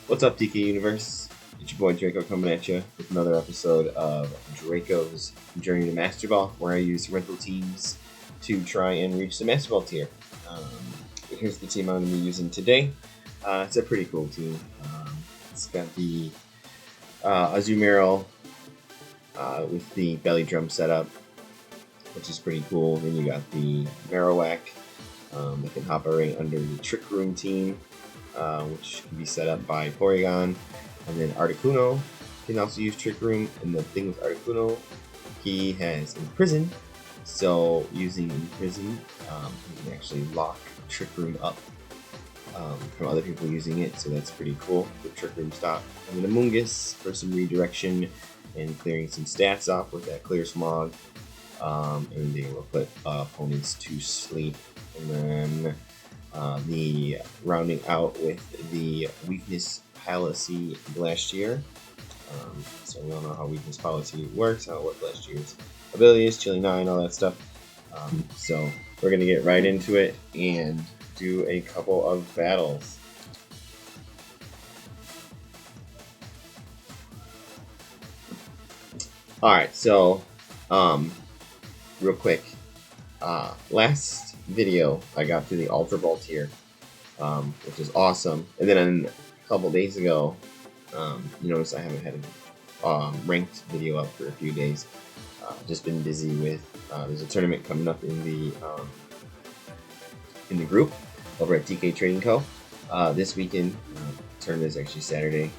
What's up, DK Universe? It's your boy Draco coming at you with another episode of Draco's Journey to Master Ball, where I use rental teams to try and reach the Master Ball tier. Here's the team I'm going to be using today. It's a pretty cool team. It's got the Azumarill with the belly drum setup, which is pretty cool. Then you got the Marowak that can hop right under the Trick Room team, which can be set up by Porygon. And then Articuno can also use Trick Room. And the thing with Articuno, he has Imprison. So using Imprison, you can actually lock Trick Room up from other people using it. So that's pretty cool with Trick Room stop. And then Amoonguss for some redirection and clearing some stats off with that Clear Smog. And being able to put opponents to sleep. And then the rounding out with the Weakness Policy last year. So we all know how Weakness Policy works, how it worked last year's abilities, Chilling 9, all that stuff. So we're going to get right into it and do a couple of battles. Alright, so real quick, last video I got through the Ultra Ball tier, which is awesome. And then a couple days ago, you notice I haven't had a ranked video up for a few days. Just been busy with there's a tournament coming up in the group over at DK Trading Co. This weekend. Tournament is actually Saturday.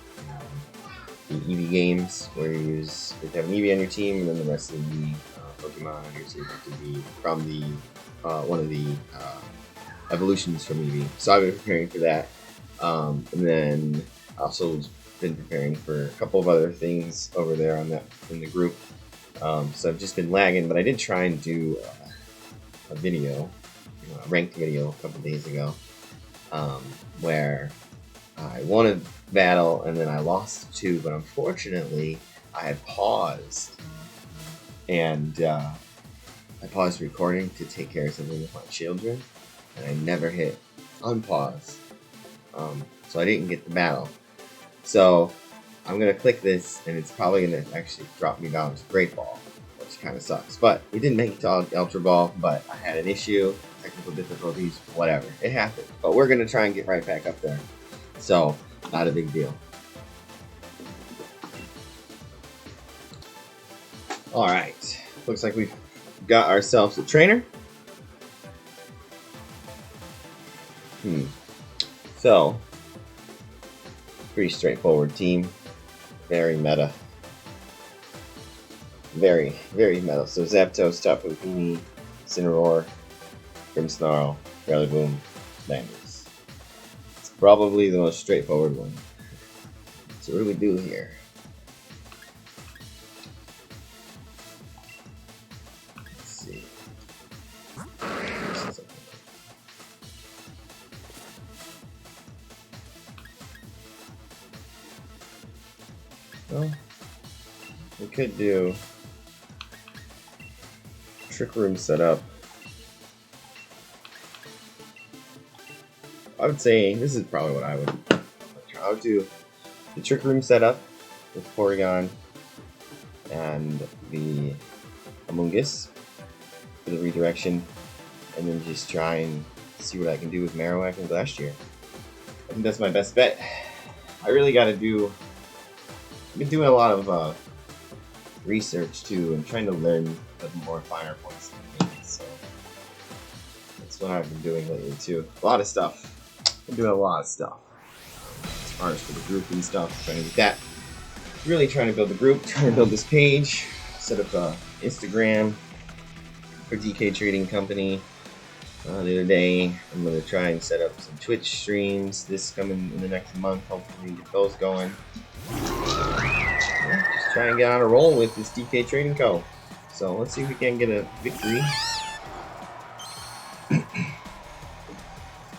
The EV games where you have an EV on your team, and then the rest of the Pokemon on your team have to be from the one of the evolutions from Eevee. So I've been preparing for that, and then also been preparing for a couple of other things over there in the group. So I've just been lagging, but I did try and do a video, a ranked video a couple days ago, where I won a battle and then I lost 2, but unfortunately I had paused, and I paused recording to take care of something with my children, and I never hit unpause, so I didn't get the battle. So I'm gonna click this, and it's probably gonna actually drop me down to Great Ball, which kind of sucks. But we didn't make it to Ultra Ball, but I had an issue, technical difficulties, whatever. It happened. But we're gonna try and get right back up there. So not a big deal. All right, looks like we've got ourselves a trainer. So, pretty straightforward team. Very meta. Very, very meta. So Zapdos, Tapu Fini, Incineroar, Grimmsnarl, Rillaboom, Landorus. It's probably the most straightforward one. So what do we do here? Well, we could do Trick Room setup. I would say this is probably what I would do the Trick Room setup with Porygon and the Amoonguss for the redirection, and then just try and see what I can do with Marowak and Glastrier. I think that's my best bet. I really got to do. I've been doing a lot of research too, and trying to learn the more finer points of the game. So that's what I've been doing lately too. A lot of stuff. I'm doing a lot of stuff as far as for the group and stuff. Trying to get that. Really trying to build the group. Trying to build this page. Set up a Instagram for DK Trading Company. The other day, I'm gonna try and set up some Twitch streams. This coming in the next month. Hopefully, get those going. Just try and get on a roll with this DK Trading Co. So let's see if we can get a victory.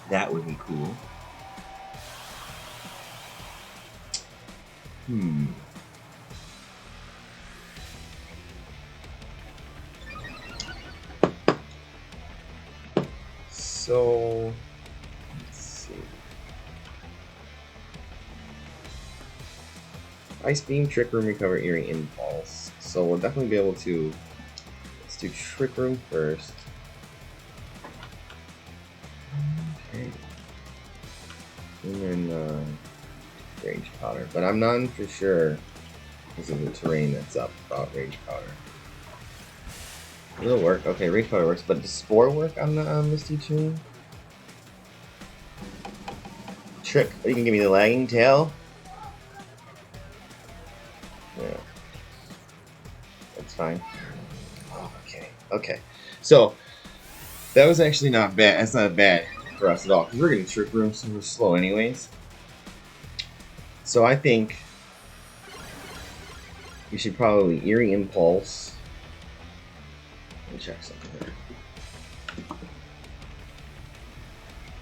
That would be cool. So let's see. Ice Beam, Trick Room, Recover, Eerie Impulse. So we'll definitely be able to. Let's do Trick Room first. Okay. And then Rage Powder. But I'm not for sure because of the terrain that's up about Rage Powder. It'll work. Okay, Rage Powder works. But does Spore work on the Misty Tune? Trick. You can give me the Lagging Tail. Yeah. That's fine. Oh, okay. So, that was actually not bad. That's not bad for us at all. Because we're getting Trick Room, so we're slow anyways. So I think we should probably Eerie Impulse. Let me check something here.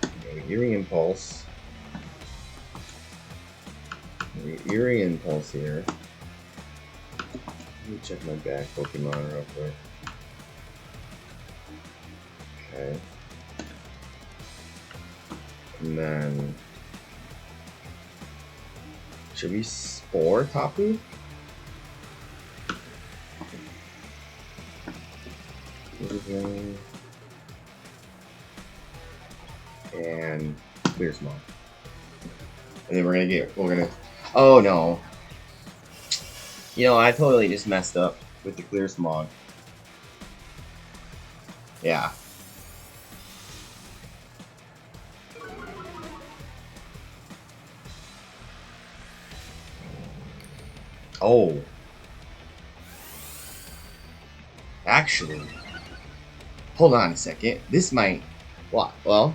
Okay, Eerie Impulse. Eerie Impulse here. Let me check my back Pokemon real quick. Okay. And then should we Spore Tapu? And Clear Smog. And then we're gonna oh no. You know, I totally just messed up with the Clear Smog. Yeah. Oh. Actually. Hold on a second. This might... What? Well...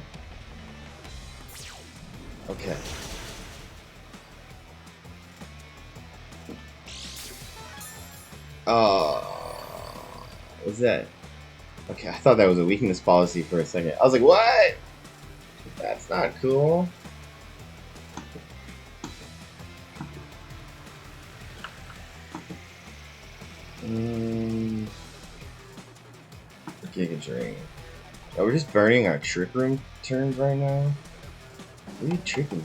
Okay. What's that? Okay, I thought that was a weakness policy for a second. I was like, what? That's not cool. Giga Drain. Oh, we're just burning our Trick Room turns right now? What are you tricking me?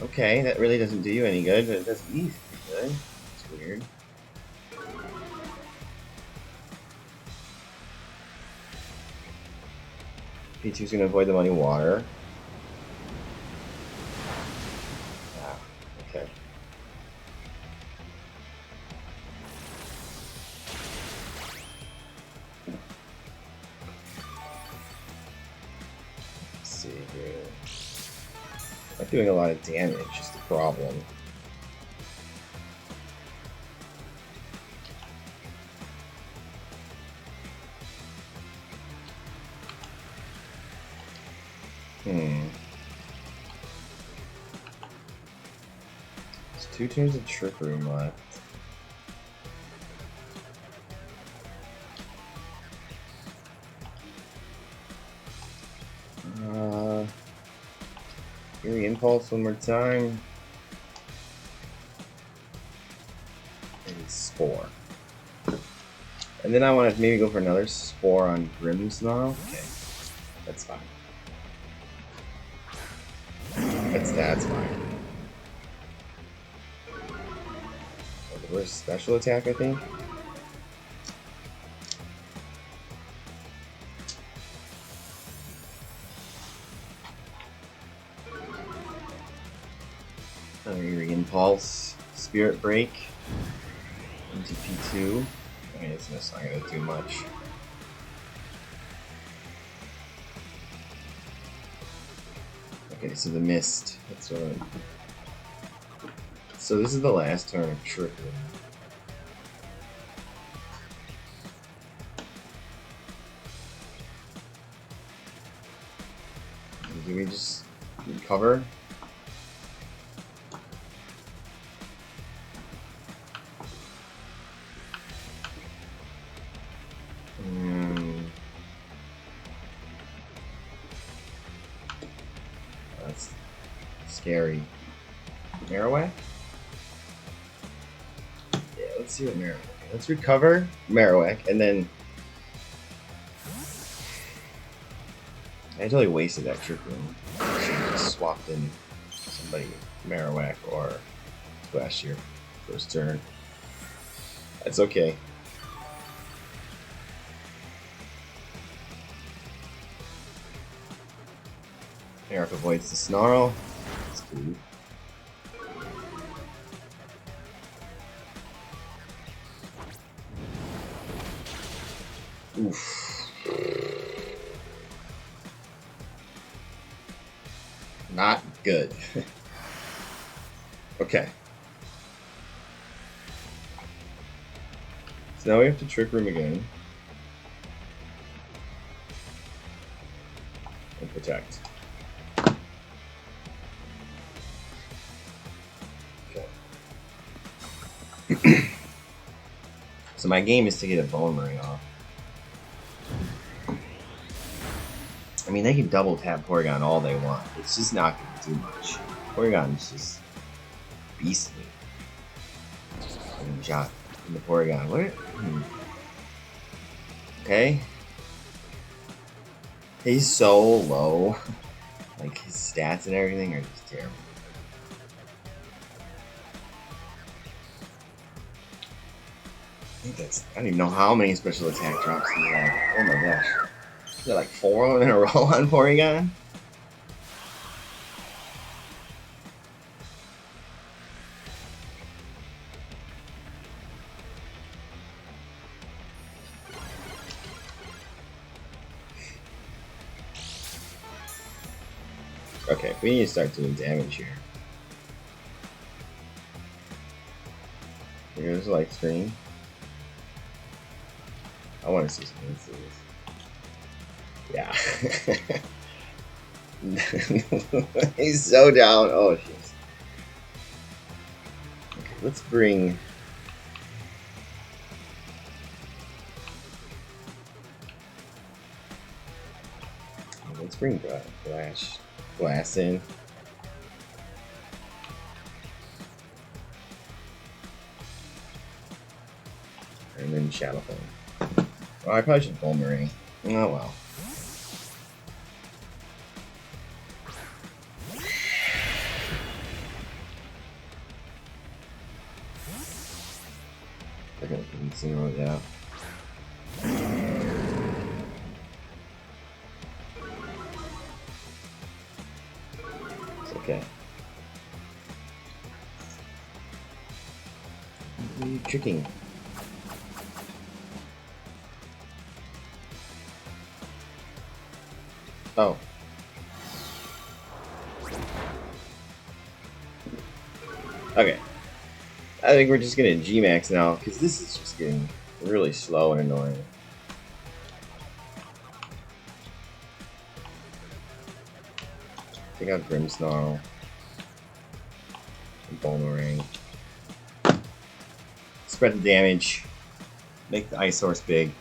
Okay, that really doesn't do you any good, but it does me pretty good. It's weird. P2's gonna avoid the muddy water. Ah, okay. Let's see here. Not doing a lot of damage, just a problem. There's 2 turns of Trick Room left. Eerie Impulse one more time. And Spore. And then I want to maybe go for another Spore on Grimmsnarl. Okay, that's fine. That's fine. Where's special attack, I think? Eerie Impulse, Spirit Break into P2. I mean, it's not going to do much. Okay, so the Mist. That's what I'm... So this is the last turn of Trick Room. Do we just recover? That's scary. Marowak? Yeah, let's see what Marowak. Let's recover Marowak, and then I totally wasted that trick room. I should have just swapped in somebody Marowak or last year. First turn. That's okay. Eric avoids the snarl. That's cool. Oof. Not good. Okay. So now we have to trick room again. And protect. Okay. So my game is to get a bone ring off. I mean, they can double tap Porygon all they want. It's just not going to do much. Porygon's just beastly. Shot in the Porygon. What? Okay. He's so low. Like, his stats and everything are just terrible. I don't even know how many special attack drops he had. Oh my gosh. Is there like 4 in a row on Porygon? Okay, we need to start doing damage here. Here's the light screen. I want to see some instances. Yeah. He's so down. Oh, shit. Okay, let's bring... Let's bring Glass in. And then Shadow Flame. Oh, I probably should Boomerang. Oh well. They're gonna zero it out. It's okay. What are you tricking? Oh. Okay. I think we're just gonna G-Max now, because this is just getting really slow and annoying. Take out Grimmsnarl. Boomerang. Spread the damage. Make the Ice Horse big.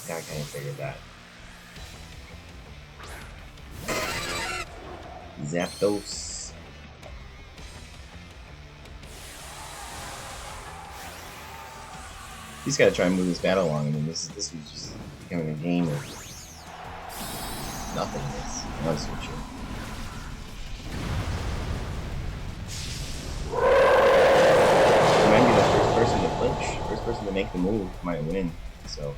I kind of figured that. Zapdos. He's got to try and move this battle along. I mean, this was just becoming a game of nothingness. That's for sure. He might be the first person to flinch, first person to make the move might win. So.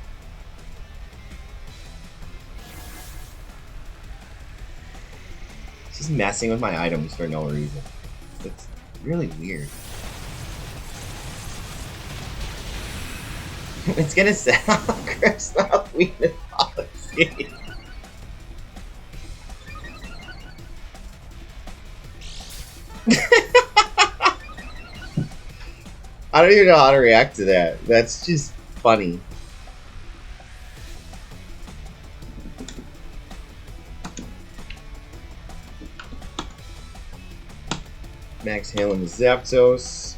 Just messing with my items for no reason. It's really weird. It's gonna sound Grimmsnarl weakness policy. I don't even know how to react to that. That's just funny. Max hailing the Zapdos.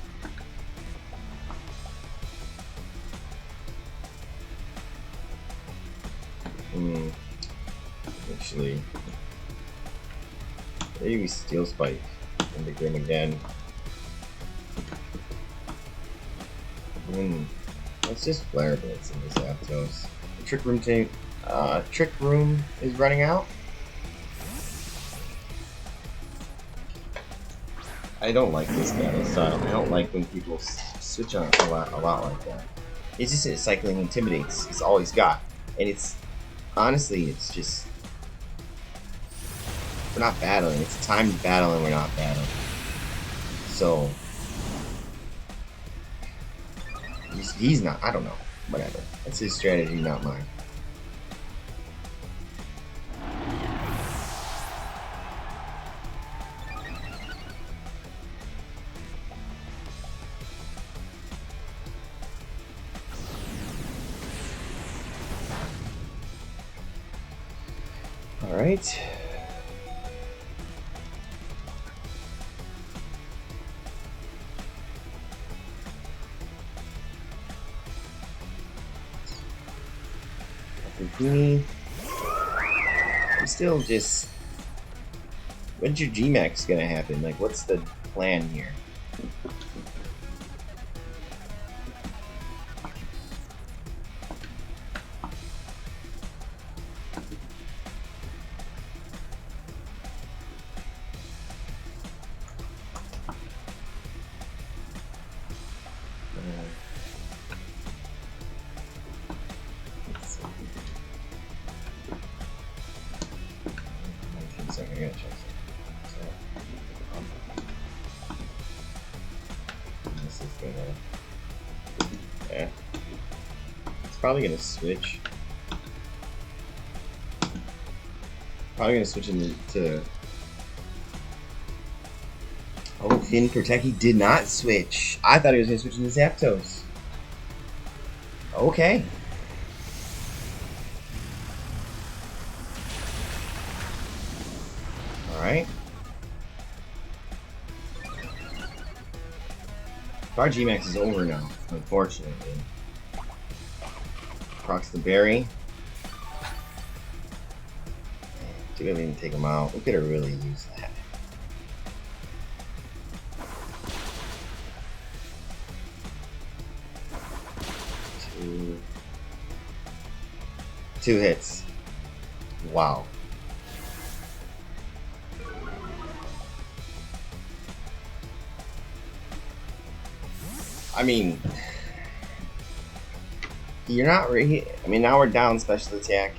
Actually, maybe Steel Spike into Grim again. Let's just Flare Blitz into Zapdos. Trick Room is running out. I don't like this battle style. I don't like when people switch on a lot like that. It's just cycling intimidates. It's all he's got, and it's honestly, it's just we're not battling. It's time to battle, and we're not battling. So he's not. I don't know. Whatever. That's his strategy, not mine. All right. I'm still just. When's your Gmax gonna happen? Like, what's the plan here? I gotta check something. This is gonna. Yeah. It's probably gonna switch. Probably gonna switch into. Oh, Finn Proteki did not switch. I thought he was gonna switch into Zapdos. Okay. Alright. Our Gmax is over now, unfortunately. Procs the berry. Too bad we didn't take him out. We could have really used that. Two hits. Wow. I mean, you're not really. I mean, now we're down special attack.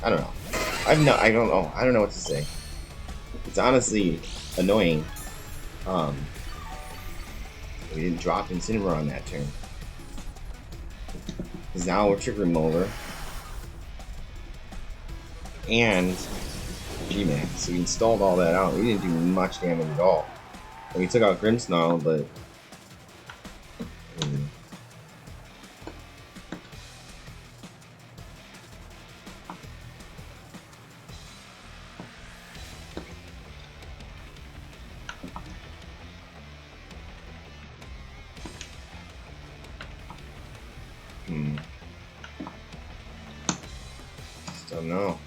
I don't know. I don't know. I don't know what to say. It's honestly annoying. We didn't drop Incineroar on that turn. Because now we're Trick Room over. And Gmax. So we installed all that out. We didn't do much damage at all. And we took out Grimmsnarl, but just don't know.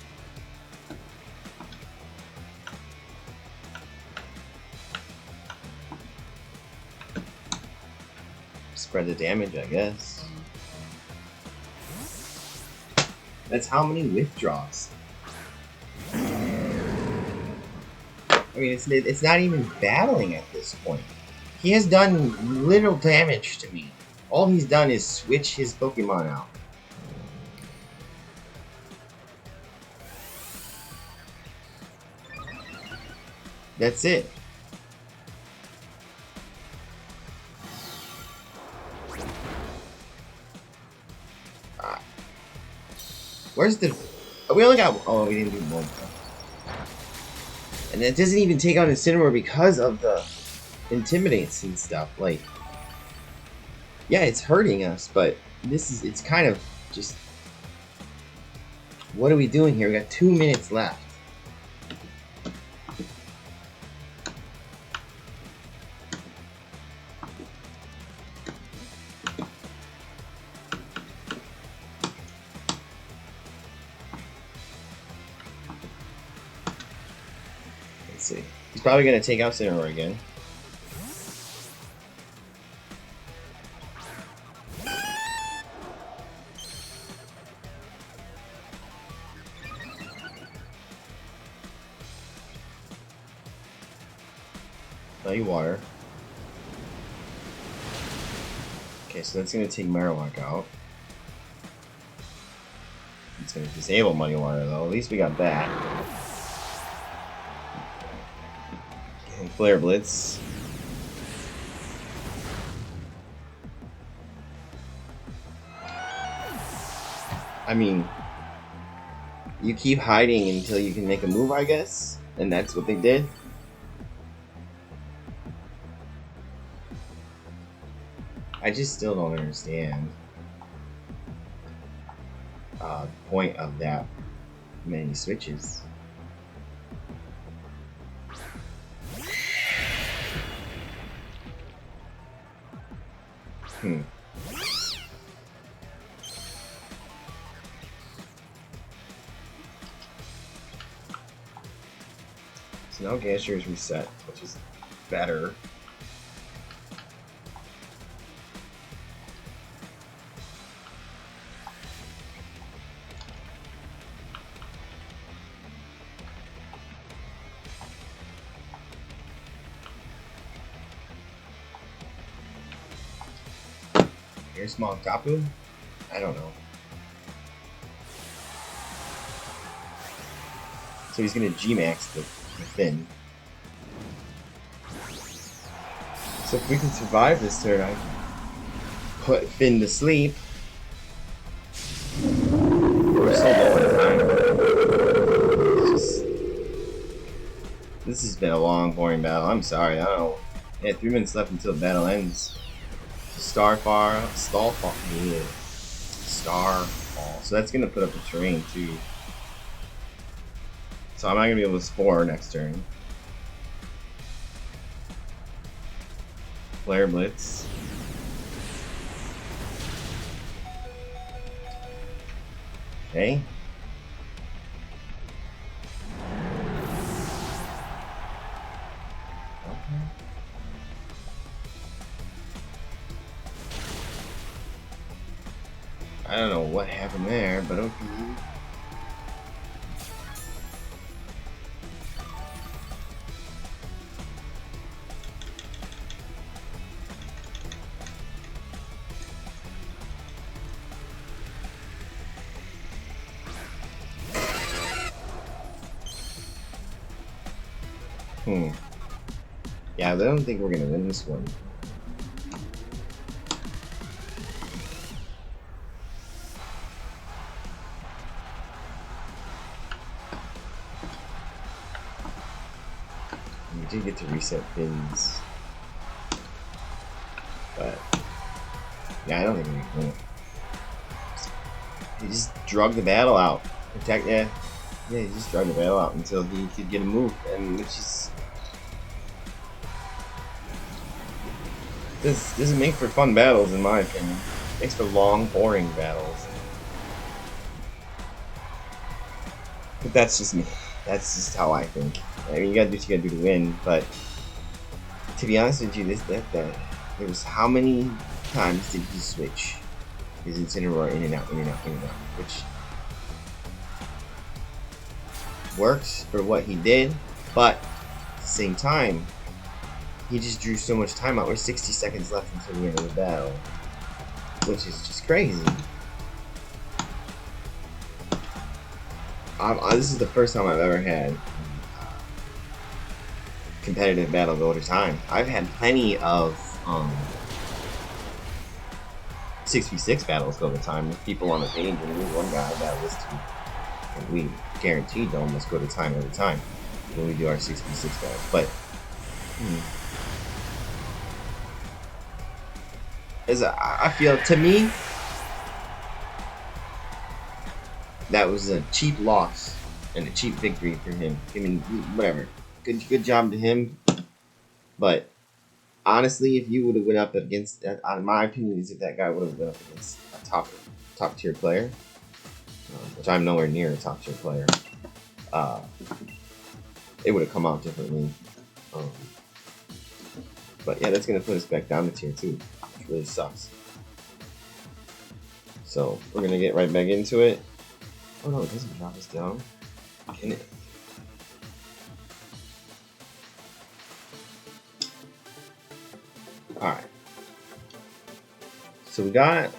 Spread the damage, I guess. That's how many withdraws. I mean, it's not even battling at this point. He has done little damage to me. All he's done is switch his Pokemon out. That's it. Where's the... we only got... oh, we didn't do one. And it doesn't even take out Incineroar because of the Intimidates and stuff. Like... yeah, it's hurting us, but this is... it's kind of just... what are we doing here? We got 2 minutes left. See. He's probably going to take out Incineroar again. Muddy Water. Okay, so that's going to take Marowak out. It's going to disable Muddy Water, though. At least we got that. And Flare Blitz. I mean, you keep hiding until you can make a move, I guess? And that's what they did? I just still don't understand the point of that many switches. So now Gasher is reset, which is better. Air Small Tapu? I don't know. So he's gonna G-Max the Finn. So if we can survive this turn, I put Finn to sleep. We're still low on time. This has been a long, boring battle. I'm sorry, I don't know. Yeah, 3 minutes left until the battle ends. Starfall. Yeah. Starfall. So that's gonna put up a terrain too. So I'm not gonna be able to Spore next turn. Flare Blitz. Okay. I don't know what happened there, but okay. Yeah, I don't think we're gonna win this one. We did get to reset Finn's, but yeah, I don't think we can win it. He just drug the battle out. Protect, yeah, he just drug the battle out until he could get a move, and which is this doesn't make for fun battles, in my opinion. It makes for long, boring battles. But that's just me. That's just how I think. I mean, you gotta do what you gotta do to win, but to be honest with you, there was how many times did he switch his Incineroar in and out, in and out, in and out, which works for what he did, but at the same time, he just drew so much time out. We're 60 seconds left until the end of the battle, which is just crazy. This is the first time I've ever had competitive battle go to time. I've had plenty of 6v6 battles go to time with people on the page, and we one guy that was to, and we guaranteed to almost go to time every time when we do our 6v6 battles. But I feel, to me, that was a cheap loss and a cheap victory for him. I mean, whatever. Good job to him. But honestly, if you would have went up against, my opinion is if that guy would have went up against a top tier player, which I'm nowhere near a top tier player, it would have come out differently. But yeah, that's gonna put us back down to tier 2, which really sucks. So we're gonna get right back into it. Oh no, it doesn't drop us down. Can it? Alright. So we got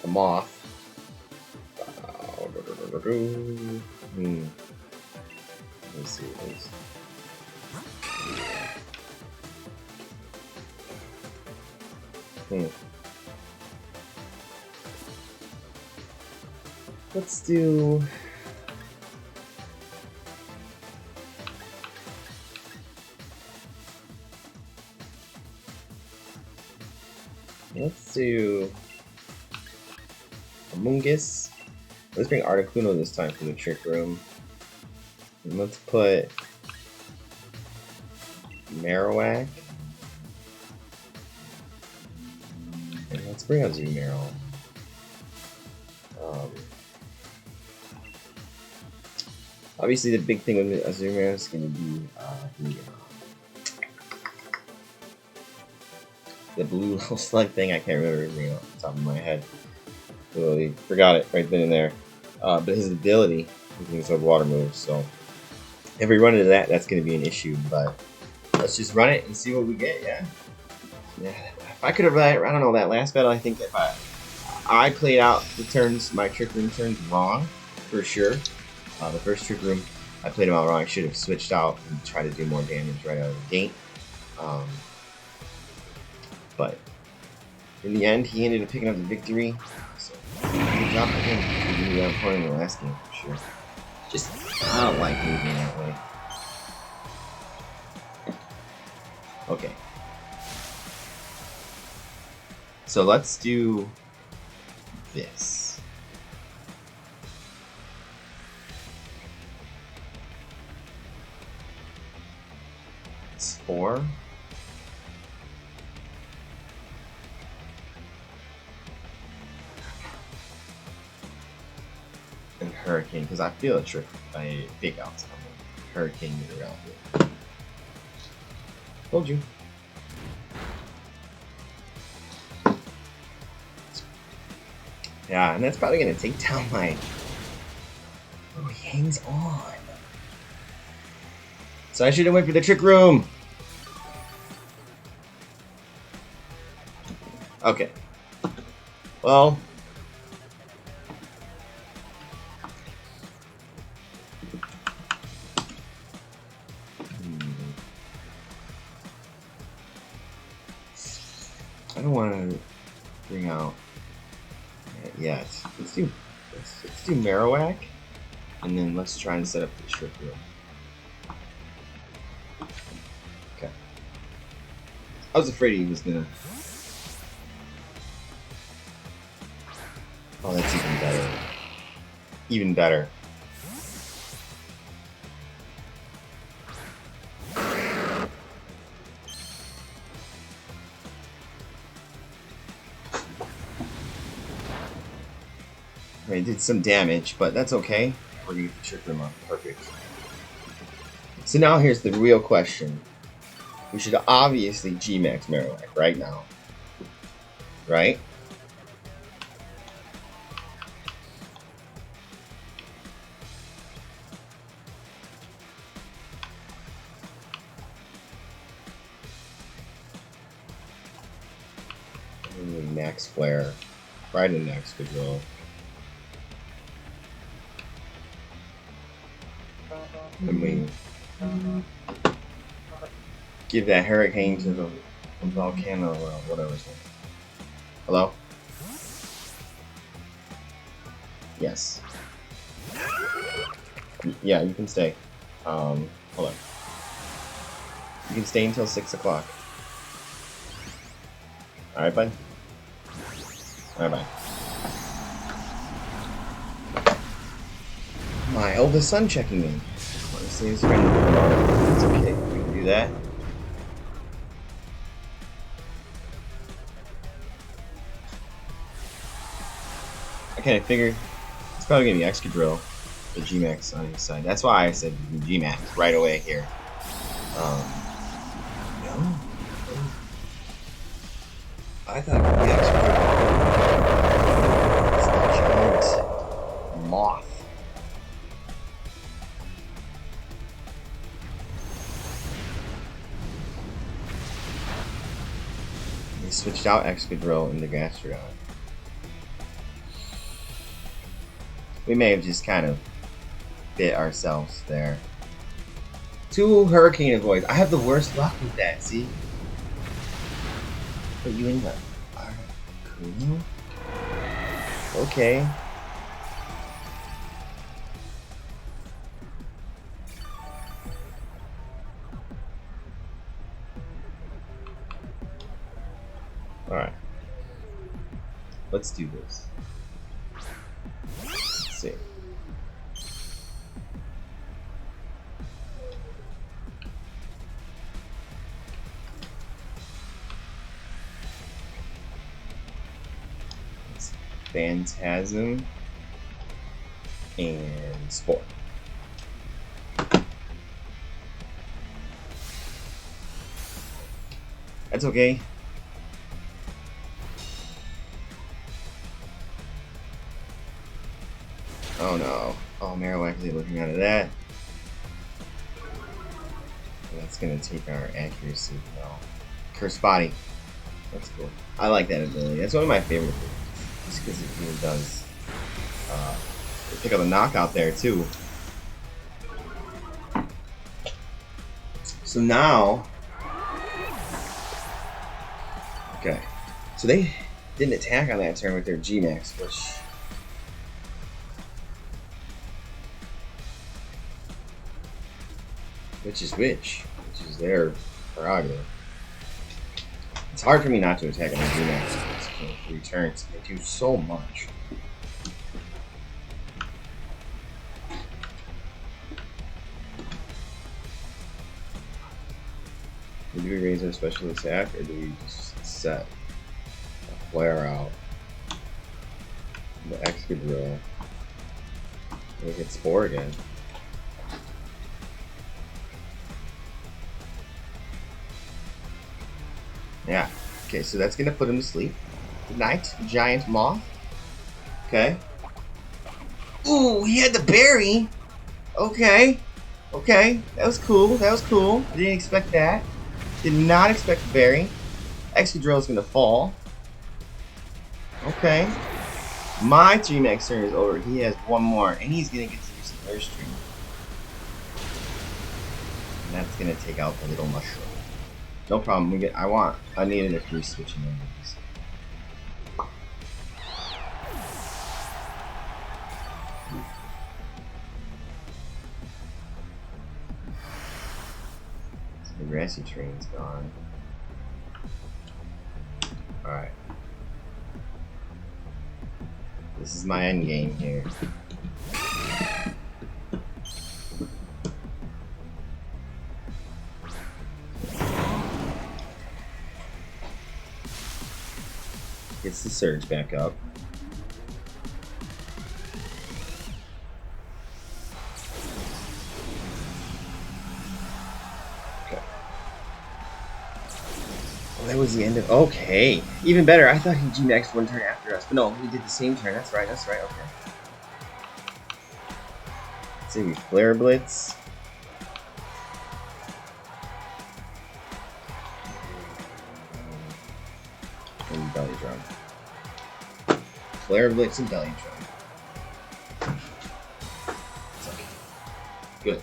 a moth. Let's see what it is. Let's do. Let's do Amoongus. Let's bring Articuno this time from the Trick Room. And let's put Marowak. And let's bring out Zumero. Obviously, the big thing with Azumarill is going to be the blue little slug thing. I can't remember his name off the top of my head. Literally forgot it right then and there. But his ability, he can use water moves. So if we run into that, that's going to be an issue. But let's just run it and see what we get. Yeah. If I could have, I don't know, that last battle. I think if I played out the turns, my Trick Room turns wrong for sure. The first Trick Room, I played him out wrong. I should have switched out and tried to do more damage right out of the gate. But in the end, he ended up picking up the victory. So good job for him. He did that important in the last game for sure. Just, I don't like moving that way. Okay. So let's do this. It's 4. And Hurricane, because I feel a big outs coming. Hurricane is around here. Told you. Yeah, and that's probably gonna take down my. Oh, he hangs on. So I should have went for the Trick Room. Okay. Well. I don't want to bring out yet. Let's do Marowak, and then let's try and set up the Trick Room. Okay. I was afraid he was gonna. Oh, that's even better. Even better. I did some damage, but that's okay. We're gonna get the Trick Room up. Perfect. So now here's the real question. We should obviously G-Max Marowak right now. Right? Max Flare. Right in next good roll. And we give that Hurricane to the volcano or whatever. Hello? Yes. Yeah, you can stay. Hold on. You can stay until 6 o'clock. Alright, bud? Alright, bye. My eldest son checking in. I want to see his friend. It's okay. We can do that. Okay, I figured it's probably gonna be Excadrill, the G-Max on his side. That's why I said G-Max right away here. No. I thought it would be Excadrill. It's the giant moth. switched out Excadrill into Gastrodon. We may have just kind of bit ourselves there. 2 Hurricane Avoids. I have the worst luck with that, see? Put you in the Articuno? Okay. Alright. Let's do this. Let's see. It's Phantasm and Spore. That's okay. Oh no. Oh, Marowak is looking out of that. That's gonna take our accuracy. No. Curse Body. That's cool. I like that ability. That's one of my favorite abilities. Just because it really does pick up a knockout there too. So now, okay. So they didn't attack on that turn with their G-Max, which is their prerogative. It's hard for me not to attack on my G-Max for 3 turns. They do so much. Do we raise our special attack, or do we just set a flare out? The Excadrill. We get Spore again. Yeah. Okay, so that's gonna put him to sleep. Good night, giant moth. Okay. Ooh, he had the berry. Okay. Okay, that was cool. That was cool. I didn't expect that. Did not expect the berry. Excadrill is gonna fall. Okay. My G-Max turn is over. He has 1 more, and he's gonna get to use some Airstream. And that's gonna take out the little mushroom. No problem. I needed a free switching over these. So the grassy train's gone. Alright. This is my end game here. Gets the surge back up. Okay. Well, that was the end of. Okay, even better. I thought he G-Maxed 1 turn after us, but no, we did the same turn. That's right. That's right. Okay. Let's see, we Flare Blitz. And Belly Drum. Flare Blitz and Belly Drum. It's okay. Good.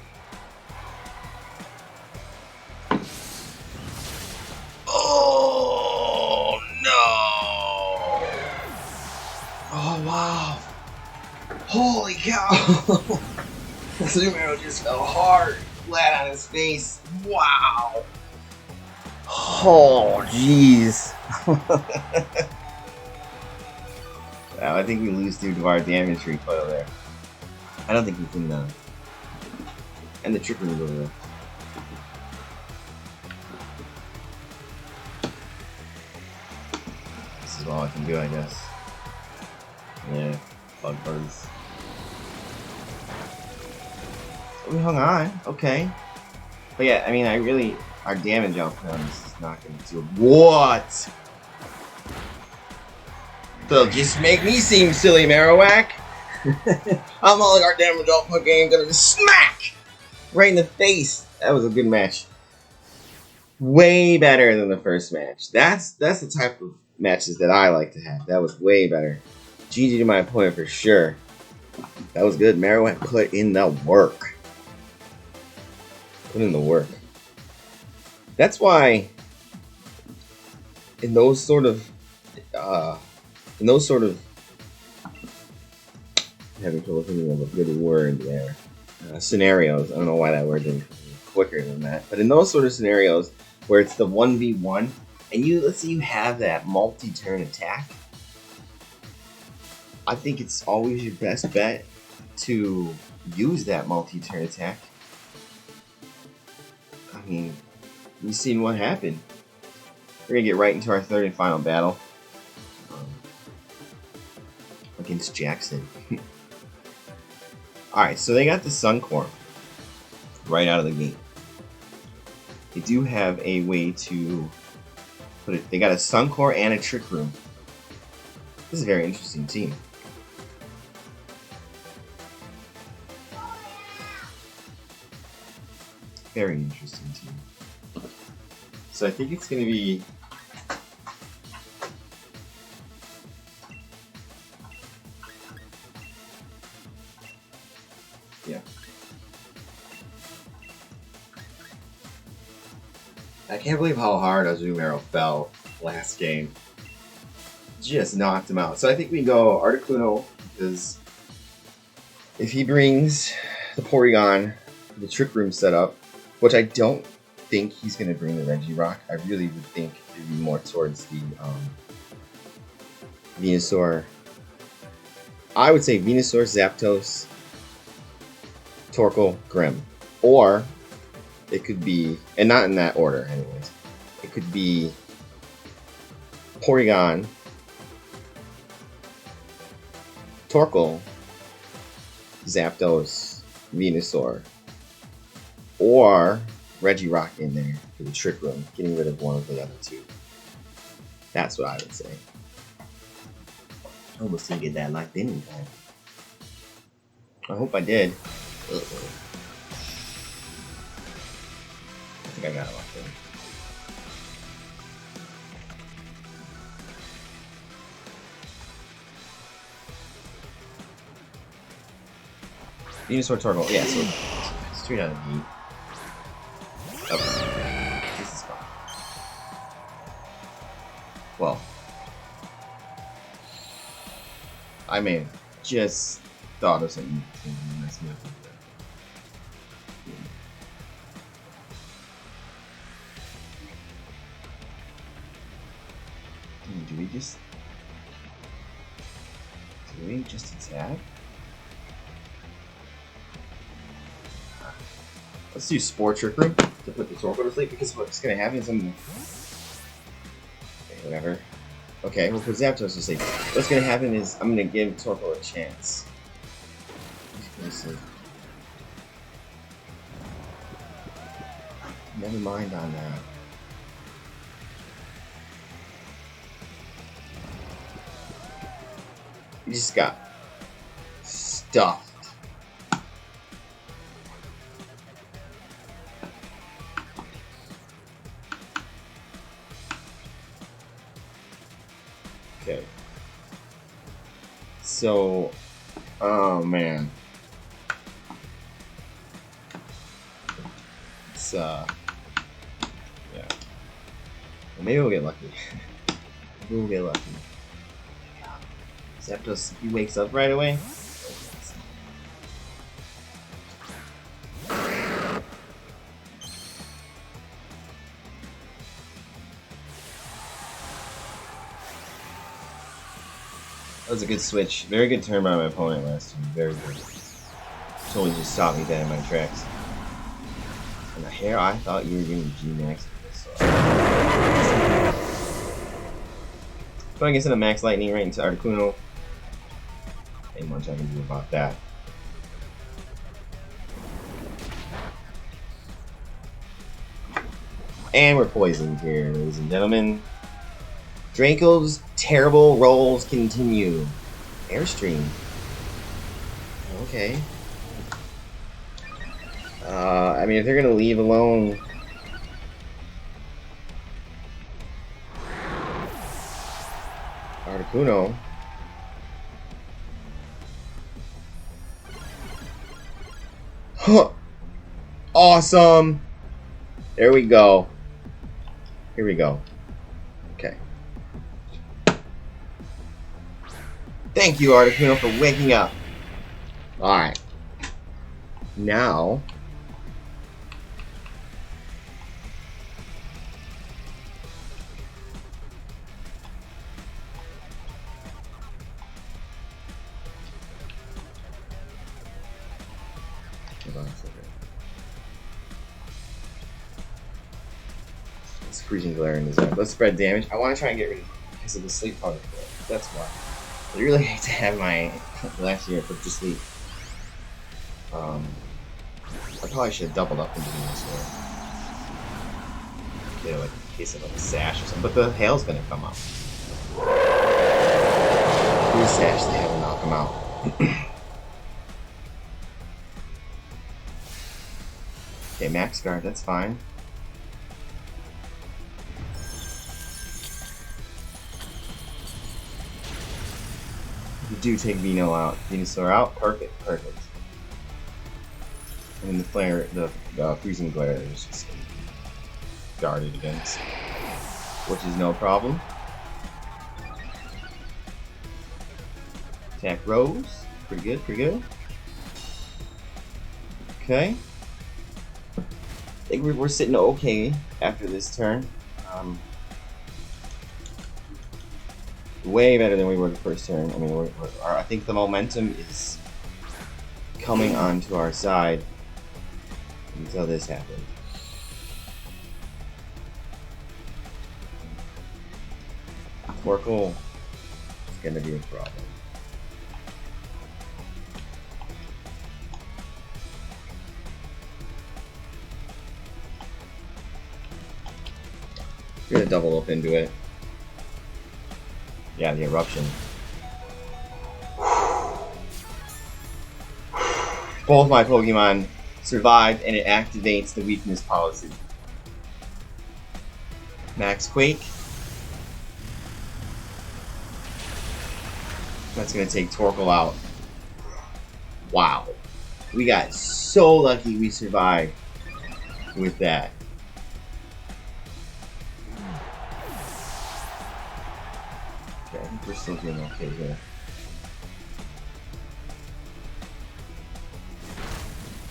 Oh no! Oh wow! Holy cow! Sumero just fell hard, flat on his face. Wow! Oh jeez! Wow, I think we lose due to our damage recoil there. I don't think we can, and the trick move over there. This is all I can do, I guess. Yeah, bug birds. We hung on, okay. But yeah, I mean, our damage output on this is not going to do. What? They'll just make me seem silly, Marowak. I'm all like, our damage output game gonna just smack right in the face. That was a good match. Way better than the first match. That's the type of matches that I like to have. That was way better. GG to my opponent for sure. That was good. Marowak put in the work. Put in the work. That's why in those sort of I'm having trouble thinking of a good word there. Scenarios. I don't know why that word didn't come quicker than that. But in those sort of scenarios where it's the 1v1 and let's say you have that multi-turn attack, I think it's always your best bet to use that multi-turn attack. I mean, we've seen what happened. We're gonna get right into our third and final battle against Jackson. Alright, so they got the Sun Core right out of the gate. They do have a way to put it. They got a Sun Core and a Trick Room. This is a very interesting team. Very interesting team. So I think it's going to be... Yeah. I can't believe how hard Azumarill fell last game. Just knocked him out. So I think we go Articuno, because if he brings the Porygon, the Trick Room setup, which I don't think he's going to bring the Regirock. I really would think it would be more towards the Venusaur. I would say Venusaur, Zapdos, Torkoal, Grimm. Or it could be, and not in that order anyways, it could be Porygon, Torkoal, Zapdos, Venusaur, or Regirock in there for the Trick Room, getting rid of one of the other two. That's what I would say. I almost didn't get that locked in time. I hope I did. I think I got it locked in. Venusaur, Torkoal. Yeah, so straight out of the heat. Okay. This is fine. Well, I may have just thought of something to mess me up with that. Do we just attack? Let's do Spore Trick Room to put the Torkoal to sleep, because what's going to happen is okay, whatever. Okay, we'll put Zapdos to sleep. What's going to happen is I'm going to give Torkoal a chance. He's going to sleep. Never mind on that. He just got stuffed. Okay. So, oh man. It's, yeah. Well, maybe we'll get lucky. Maybe we'll get lucky. Zapdos, he wakes up right away. That was a good switch. Very good turn by my opponent last time. Very good. Totally just stopped me dead in my tracks. And the hair, I thought you were going to G-Max. So I guess in a Max Lightning right into Articuno. Ain't much I can do about that. And we're poisoned here, ladies and gentlemen. Draco's terrible rolls continue. Airstream. Okay. I mean, if they're gonna leave alone Articuno. Huh. Awesome. There we go. Here we go. Okay. Thank you, Articuno, for waking up. Alright. Now... hold on a second. It's freezing glare in his eye. Let's spread damage. I want to try and get rid of it because of the sleep part of it. That's why. I really hate to have my last year put to sleep. I probably should have doubled up into Venusaur. You know, like in case of like a sash or something. But the hail's gonna come out. Who's sash? The hail will knock him out. Okay, max guard. That's fine. You do take Venusaur out. Perfect, perfect. And then the flare, the freezing glare is just guarded against, which is no problem. Attack Rose, pretty good, pretty good. Okay. I think we're sitting okay after this turn. Way better than we were the first turn. I mean, I think the momentum is coming onto our side until this happened. Torkoal is gonna be a problem. We're gonna double up into it. Yeah, the eruption. Both my Pokemon survived, and it activates the weakness policy. Max Quake. That's gonna take Torkoal out. Wow. We got so lucky we survived with that. Okay, I think we're still doing okay here.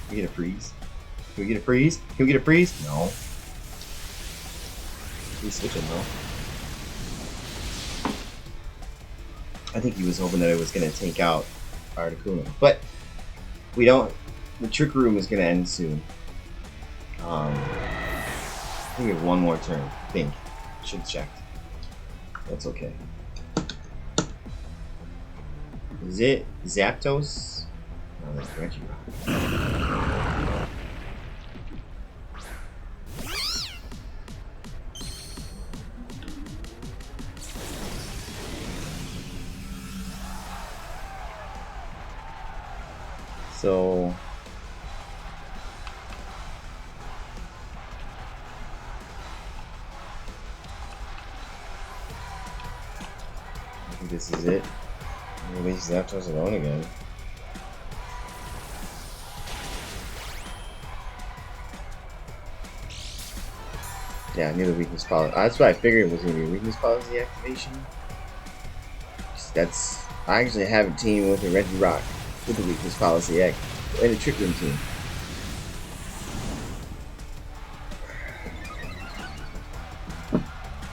Can we get a freeze? Can we get a freeze? Can we get a freeze? No. He's switching though. I think he was hoping that it was going to take out Articuno. But we don't. The Trick Room is going to end soon. I think we have one more turn. I think. Should check. That's okay. Is it Zapdos? No, that's Regirock. So I think this is it. Release Zapdos alone again. Yeah, I knew the weakness policy. That's what I figured it was going to be a weakness policy activation. I actually have a team with a Regirock with the weakness policy act and a Trick Room team.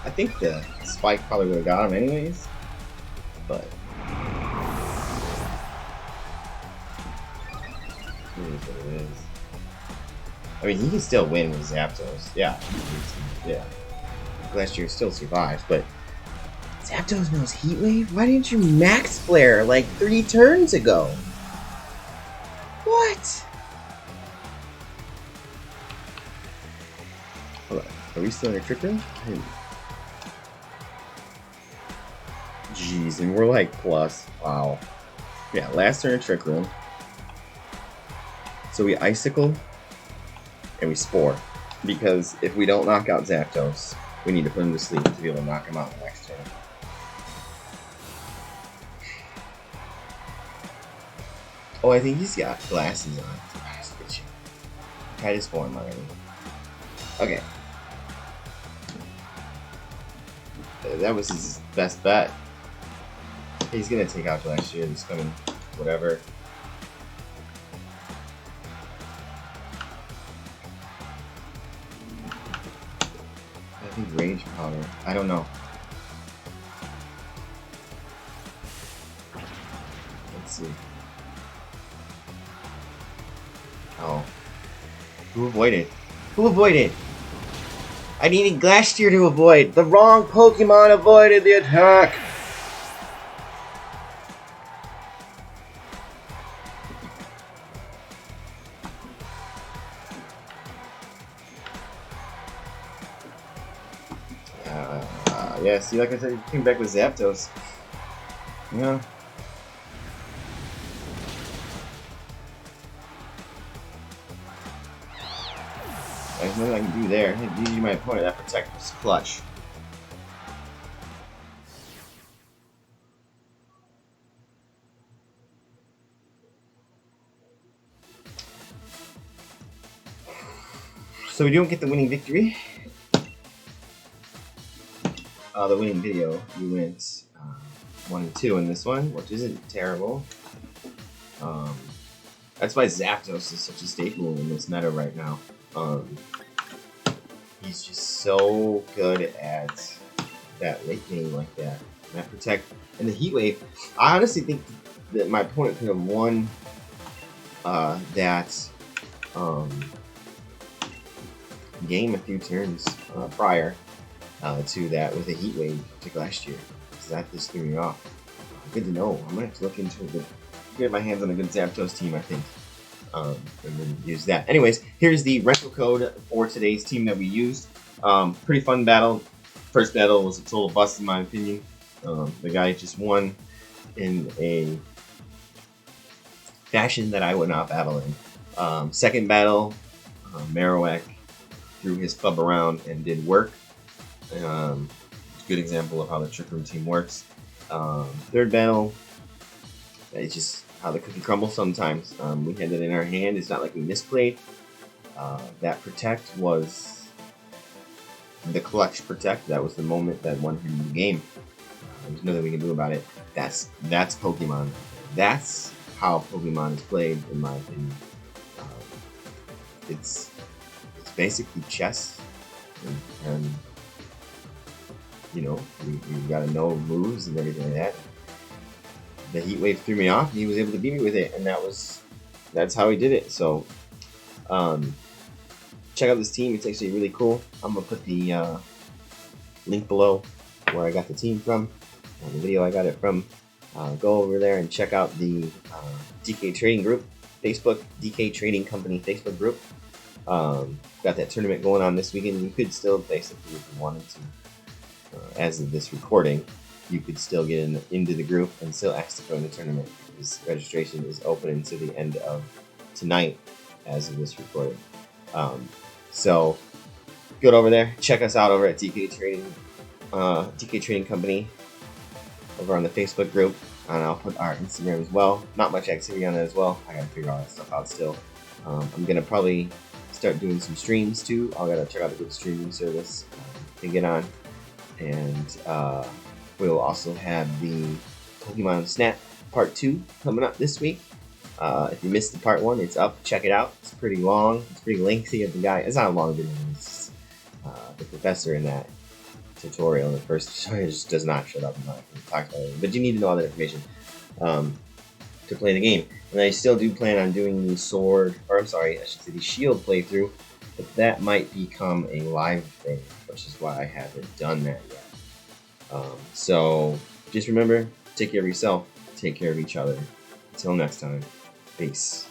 I think the Spike probably would have got him anyways, but it is what it is. I mean, he can still win with Zapdos. Yeah. Yeah. Last year still survives, but Zapdos knows Heat Wave? Why didn't you Max Flare like 3 turns ago? What? Hold on. Are we still in a Trick Room? Jeez, and we're like plus. Wow. Yeah, last turn in Trick Room. So we Icicle and we Spore. Because if we don't knock out Zapdos, we need to put him to sleep to be able to knock him out next turn. Oh, I think he's got glasses on. Tried his form already. Okay. That was his best bet. He's gonna take out last year. He's coming, whatever. I think range powder. I don't know. Let's see. Oh. Who avoided? Who avoided? I needed Glastrier to avoid. The wrong Pokemon avoided the attack. Yeah, see, like I said, he came back with Zapdos. Yeah. There's nothing I can do there. Usually my opponent, that protect was clutch. So we don't get the winning victory. The winning video, we went 1 and 2 in this one, which isn't terrible. That's why Zapdos is such a staple in this meta right now. He's just so good at that late game like that. And that protect and the Heat Wave. I honestly think that my opponent could have won that game a few turns prior to that with a Heat Wave to last year. Because that just threw me off. Good to know. I'm gonna have to look into it. Get my hands on a good Zapdos team, I think. And then use that. Anyways, here's the rental code for today's team that we used. Pretty fun battle. First battle was a total bust in my opinion. The guy just won in a fashion that I would not battle in. Second battle, Marowak threw his club around and did work. Good example of how the Trick Room team works. Third battle, it's just how the cookie crumbles sometimes. We had it in our hand. It's not like we misplayed. That protect was the clutch protect. That was the moment that won him the game. There's nothing we can do about it. That's Pokemon. That's how Pokemon is played, in my opinion. It's basically chess, and you know, you gotta know moves and everything like that. The Heat Wave threw me off, and he was able to beat me with it, and that's how he did it. So, check out this team. It's actually really cool. I'm gonna put the link below where I got the team from, and the video I got it from. Go over there and check out the DK Trading Group, Facebook, DK Trading Company Facebook group. Got that tournament going on this weekend. You could still, basically, if you wanted to, as of this recording, you could still get into the group and still ask to join the tournament. This registration is open until the end of tonight, as of this recording. So, go over there. Check us out over at DK Trading Company over on the Facebook group, and I'll put our Instagram as well. Not much activity on it as well. I gotta figure all that stuff out still. I'm gonna probably start doing some streams too. I gotta check out a good streaming service to get on, and we'll also have the Pokemon Snap Part 2 coming up this week. If you missed the Part 1, it's up. Check it out. It's pretty long. It's pretty lengthy of the guy. It's not a long video. It's the professor in that tutorial, the first tutorial, just does not shut up and talk about it. But you need to know all that information to play the game. And I still do plan on doing the sword, or I'm sorry, I should say the shield playthrough, but that might become a live thing, which is why I haven't done that yet. So just remember, take care of yourself, take care of each other. Until next time, peace.